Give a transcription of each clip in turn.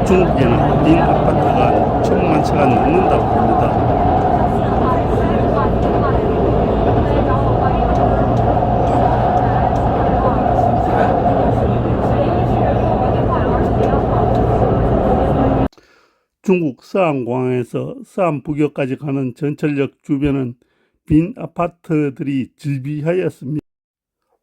중국에는 빈 아파트가 1,000만 채가 넘는다고 합니다. 중국 서안공항에서 서안북역까지 가는 전철역 주변은 빈 아파트들이 즐비하였습니다.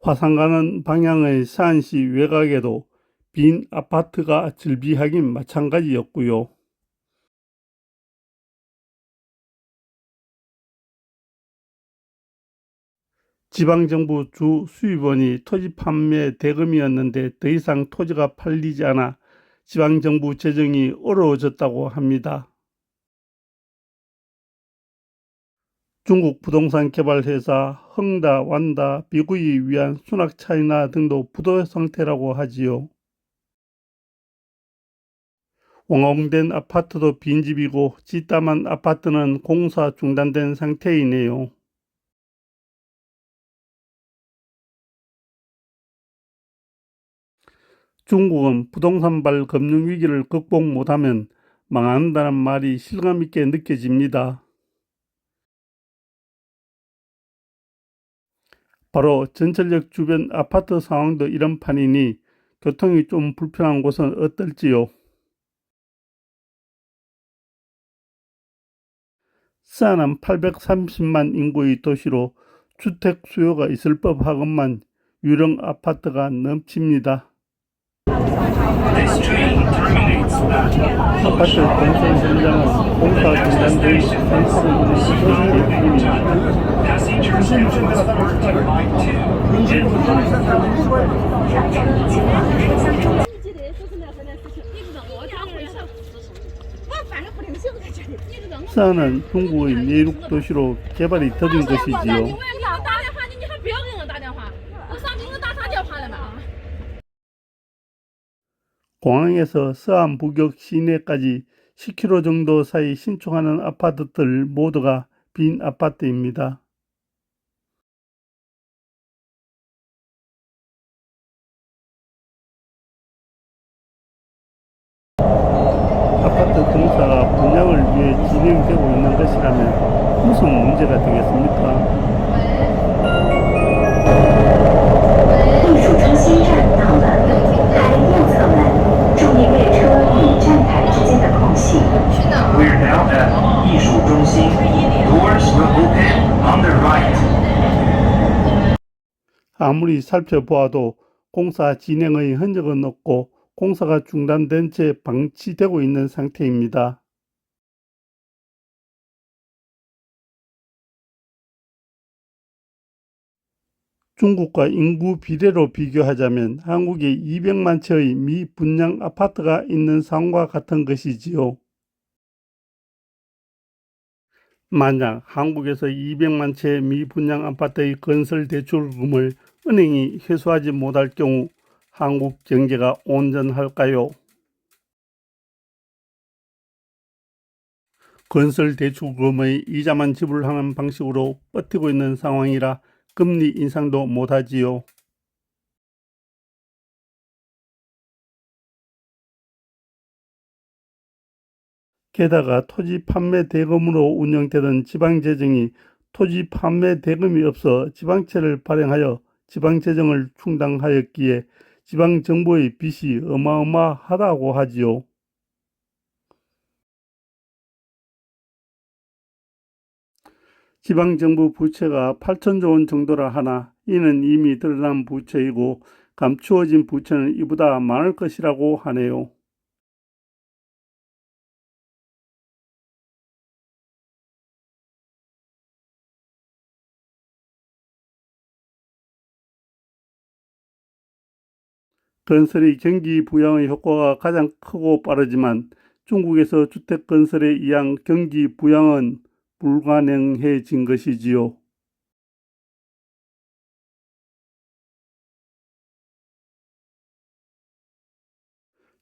화산 가는 방향의 서안시 외곽에도 빈 아파트가 즐비하긴 마찬가지였고요. 지방정부 주 수입원이 토지 판매 대금이었는데 더 이상 토지가 팔리지 않아 지방정부 재정이 어려워졌다고 합니다. 중국 부동산 개발 회사 헝다 완다 비구이 위안 순학 차이나 등도 부도 상태라고 하지요. 완공된 아파트도 빈집이고 뒷담한 아파트는 공사 중단된 상태이네요. 중국은 부동산발 금융위기를 극복 못하면 망한다는 말이 실감있게 느껴집니다. 바로 전철역 주변 아파트 상황도 이런 판이니 교통이 좀 불편한 곳은 어떨지요? 서안은 830만 인구의 도시로 주택 수요가 있을 법하건만 유령 아파트가 넘칩니다. 아파트 건설 현장은 공사 중단된 상태로 있는 서안은 중국의 내륙 도시로 개발이 더딘 것이지요. 공항에서 서안북역 시내까지 10km 정도 사이 신축하는 아파트들 모두가 빈 아파트입니다. 아파트 공사가 분양을 위해 진행되고 있는 것이라면 무슨 문제가 되겠습니까? 艺术中心站到了，排右侧门，注意列车与站台之间的空隙。 We're now at 艺术中心. Doors will open on the right. 아무리 살펴보아도 공사 진행의 흔적은 없고 공사가 중단된 채 방치되고 있는 상태입니다. 중국과 인구 비례로 비교하자면 한국에 200만 채의 미분양 아파트가 있는 상황과 같은 것이지요. 만약 한국에서 200만 채 미분양 아파트의 건설 대출금을 은행이 회수하지 못할 경우 한국 경제가 온전할까요? 건설 대출금의 이자만 지불하는 방식으로 버티고 있는 상황이라 금리 인상도 못하지요. 게다가 토지 판매 대금으로 운영되던 지방재정이 토지 판매 대금이 없어 지방채를 발행하여 지방재정을 충당하였기에 지방정부의 빚이 어마어마하다고 하지요. 지방정부 부채가 8천조 원 정도라 하나 이는 이미 드러난 부채이고 감추어진 부채는 이보다 많을 것이라고 하네요. 건설이 경기 부양의 효과가 가장 크고 빠르지만 중국에서 주택 건설에 의한 경기 부양은 불가능해진 것이지요.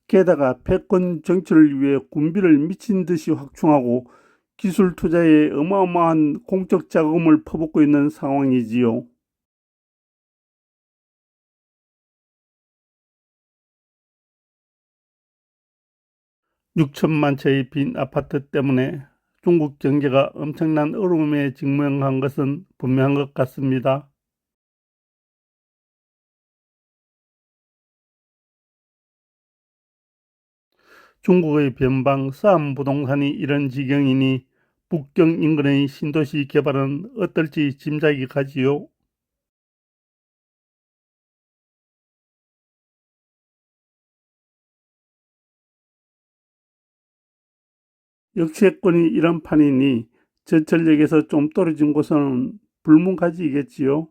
게다가 패권 정치를 위해 군비를 미친 듯이 확충하고 기술 투자에 어마어마한 공적 자금을 퍼붓고 있는 상황이지요. 6천만 채의 빈 아파트 때문에 중국 경제가 엄청난 어려움에 직면한 것은 분명한 것 같습니다. 중국의 변방 싸움 부동산이 이런 지경이니 북경 인근의 신도시 개발은 어떨지 짐작이 가지요. 역세권이 이런 판이니 저전력에서 좀 떨어진 곳은 불문가지이겠지요.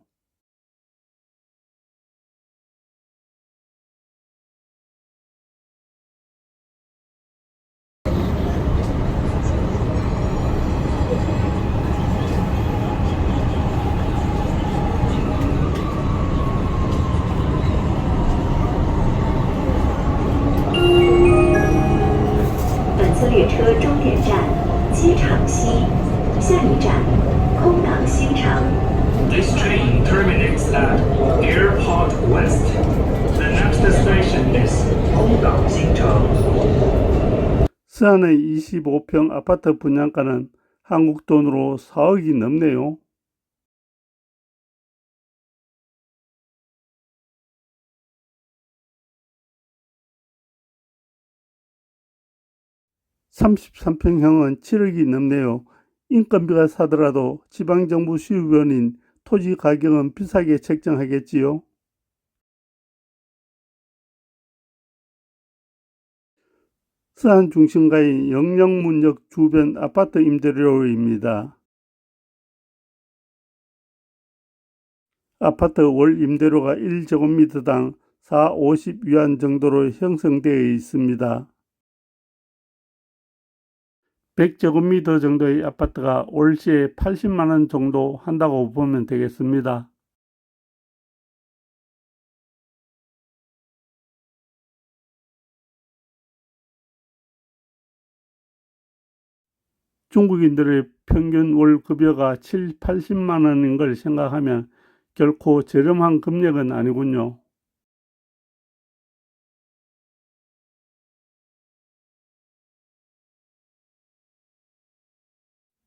本次列车终点站机场西，下一站空港新城。 This train terminates at Airport West. The next station is 홍당新城. 서안의 25평 아파트 분양가는 한국 돈으로 4억이 넘네요. (33평형은) 7억이 넘네요. 인건비가 사더라도 지방정부 수입원인 토지 가격은 비싸게 책정하겠지요. 서안 중심가인 영령문역 주변 아파트 임대료입니다. 아파트 월 임대료가 1제곱미터당 450위안 정도로 형성되어 있습니다. 100제곱미터 정도의 아파트가 월시에 80만원 정도 한다고 보면 되겠습니다. 중국인들의 평균 월 급여가 7, 80만 원인 걸 생각하면 결코 저렴한 금액은 아니군요.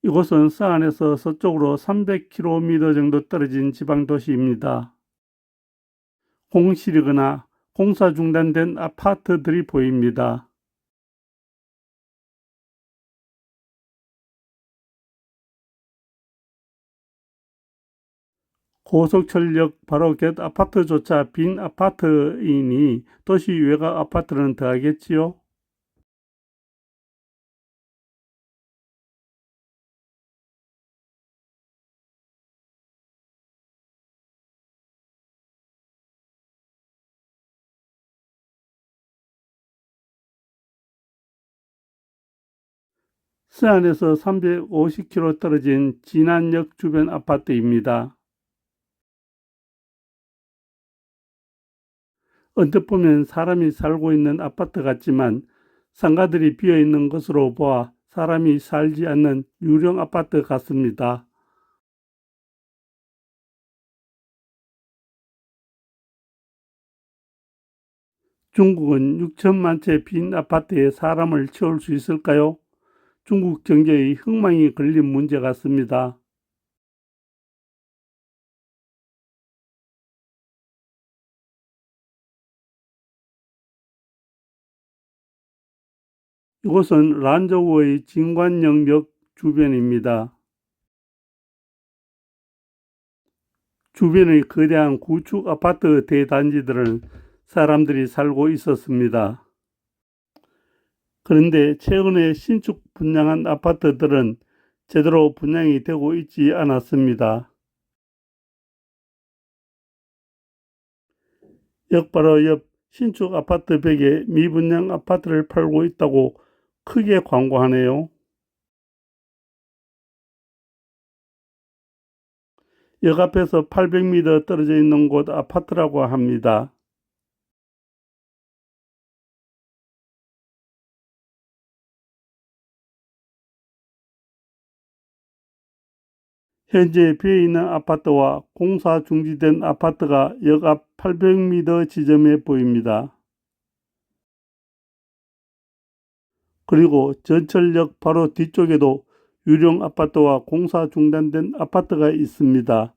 이곳은 서안에서 서쪽으로 300km 정도 떨어진 지방도시입니다. 공실이거나 공사 중단된 아파트들이 보입니다. 고속철역 바로 곁 아파트조차 빈 아파트이니 도시 외곽 아파트는 더하겠지요. 서안에서 350km 떨어진 진안역 주변 아파트입니다. 언뜻 보면 사람이 살고 있는 아파트 같지만 상가들이 비어있는 것으로 보아 사람이 살지 않는 유령 아파트 같습니다. 중국은 6천만 채 빈 아파트에 사람을 채울 수 있을까요? 중국 경제의 흥망이 걸린 문제 같습니다. 이곳은 란저우의 진관영역 주변입니다. 주변의 거대한 구축 아파트 대단지들은 사람들이 살고 있었습니다. 그런데 최근에 신축 분양한 아파트들은 제대로 분양이 되고 있지 않았습니다. 역 바로 옆 신축 아파트 벽에 미분양 아파트를 팔고 있다고 크게 광고하네요. 역 앞에서 800m 떨어져 있는 곳 아파트라고 합니다. 현재 비어있는 아파트와 공사 중지된 아파트가 역 앞 800m 지점에 보입니다. 그리고 전철역 바로 뒤쪽에도 유령 아파트와 공사 중단된 아파트가 있습니다.